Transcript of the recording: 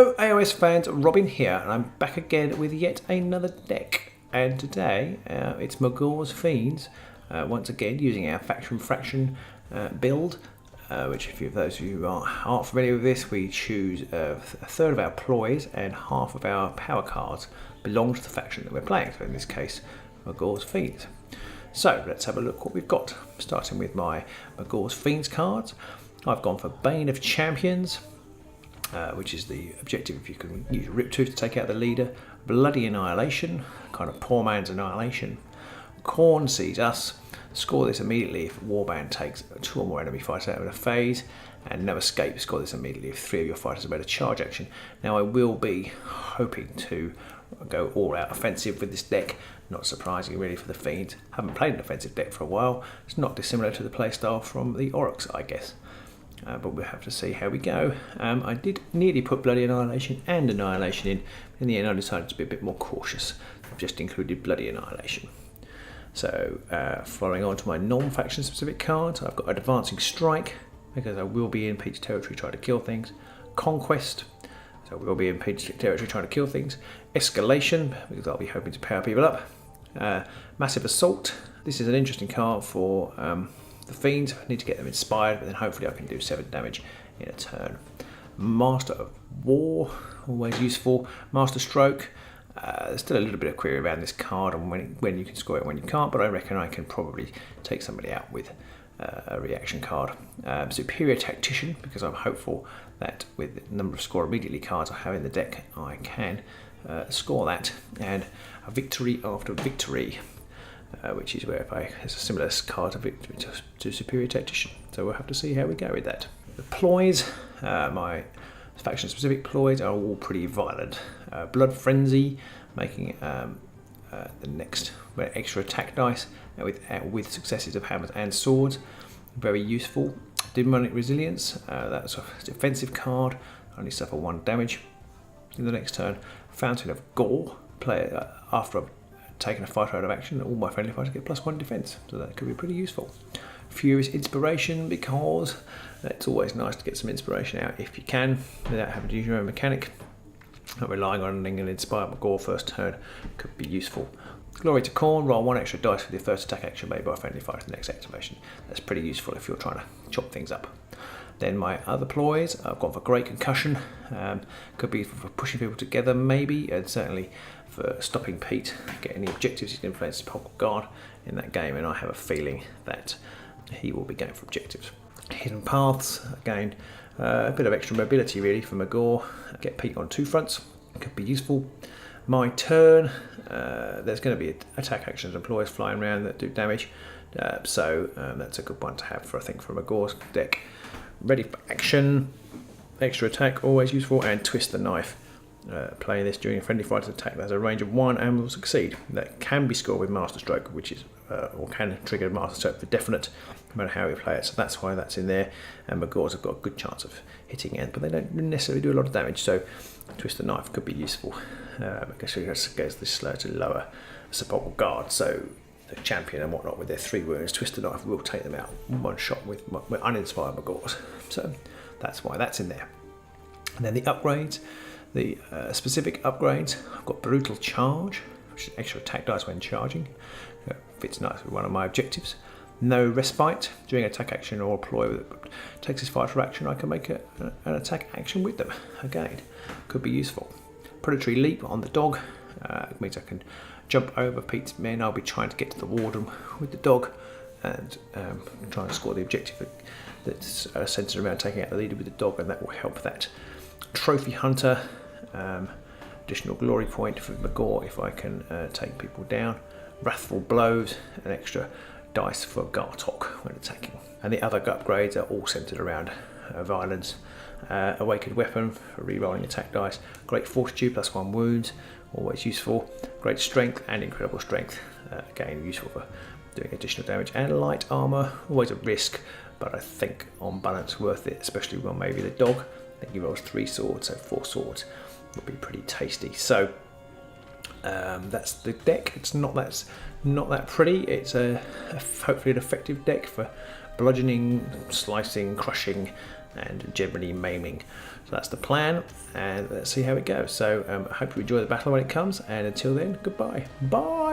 Hello AOS fans, Robin here, and I'm back again with yet another deck. And today it's Magore's Fiends, once again using our Faction Fraction build, which if those of you who aren't familiar with this, we choose a third of our ploys and half of our power cards belong to the faction that we're playing, so in this case Magore's Fiends. So let's have a look what we've got, starting with my Magore's Fiends cards. I've gone for Bane of Champions, which is the objective if you can use Riptooth to take out the leader. Bloody Annihilation, kind of poor man's annihilation. Khorne sees us. Score this immediately if Warband takes 2 or more enemy fighters out of a phase, and No Escape. Score this immediately if 3 of your fighters have made a charge action. Now I will be hoping to go all out offensive with this deck, not surprisingly really for the Fiends. Haven't played an offensive deck for a while. It's not dissimilar to the playstyle from the Orruks, I guess. But we'll have to see how we go. I did nearly put Bloody Annihilation and Annihilation in. In the end I decided to be a bit more cautious. I've just included Bloody Annihilation. So following on to my non-faction specific cards, I've got Advancing Strike, because I will be in Pete's territory trying to kill things. Conquest, so I will be in Pete's territory trying to kill things. Escalation, because I'll be hoping to power people up. Massive Assault, this is an interesting card for the Fiends. I need to get them inspired, but then hopefully I can do 7 damage in a turn. Master of War, always useful. Masterstroke, there's still a little bit of query around this card and when you can score it and when you can't, but I reckon I can probably take somebody out with a reaction card. Superior Tactician, because I'm hopeful that with the number of score immediately cards I have in the deck, I can score that. And a Victory After Victory, which is where there's a similar card to Victory to Superior Tactician. So we'll have to see how we go with that. The ploys, my faction specific ploys are all pretty violent. Blood Frenzy, making the next extra attack dice with successes of hammers and swords, very useful. Demonic Resilience, that's a defensive card, only suffer 1 damage in the next turn. Fountain of Gore, play after I've taken a fighter out of action, all my friendly fighters get +1 defense, so that could be pretty useful. Furious Inspiration, because it's always nice to get some inspiration out if you can, without having to use your own mechanic. Not relying on an inspired Magore first turn could be useful. Glory to Khorne, roll 1 extra dice for the first attack action made by a friendly fighter in the next activation. That's pretty useful if you're trying to chop things up. Then my other ploys, I've gone for Great Concussion, could be for pushing people together maybe, and certainly for stopping Pete getting the objectives. He can influence Sepulchral Guard in that game, and I have a feeling that he will be going for objectives. Hidden Paths, again, a bit of extra mobility really for Magore. Get Pete on 2 fronts, could be useful. My turn, there's going to be attack actions and ploys flying around that do damage, so that's a good one to have for, I think, for Magore's deck. Ready for action, extra attack, always useful, and Twist the Knife. Play this during a friendly fighter's attack that has a range of 1 and will succeed. That can be scored with Masterstroke, which is or can trigger Masterstroke for definite, no matter how we play it. So that's why that's in there. And Magore's have got a good chance of hitting it, but they don't necessarily do a lot of damage. So Twist the Knife could be useful because it goes this slow to lower Sepulchral Guard. So the champion and whatnot with their 3 wounds, Twist the Knife will take them out 1 shot with uninspired Magore's. So that's why that's in there. And then the upgrades. The specific upgrades, I've got Brutal Charge, which is extra attack dice when charging. Fits nice with one of my objectives. No Respite, during attack action or a ploy that takes this fighter action, I can make an attack action with them. Again, could be useful. Predatory Leap on the dog, it means I can jump over Pete's men. I'll be trying to get to the warden with the dog and try to score the objective that's centered around taking out the leader with the dog, and that will help that. Trophy Hunter, additional glory point for Magore if I can take people down. Wrathful Blows, an extra dice for Gartok when attacking. And the other upgrades are all centered around violence. Awakened Weapon for re-rolling attack dice. Great Fortitude, +1 wounds, always useful. Great Strength and Incredible Strength, again useful for doing additional damage. And Light Armor, always a risk, but I think on balance worth it, especially when maybe the dog. I think he rolls 3 swords, so 4 swords would be pretty tasty. So that's the deck. It's not that pretty. It's hopefully an effective deck for bludgeoning, slicing, crushing, and generally maiming. So that's the plan, and let's see how it goes. So I hope you enjoy the battle when it comes, and until then, goodbye. Bye!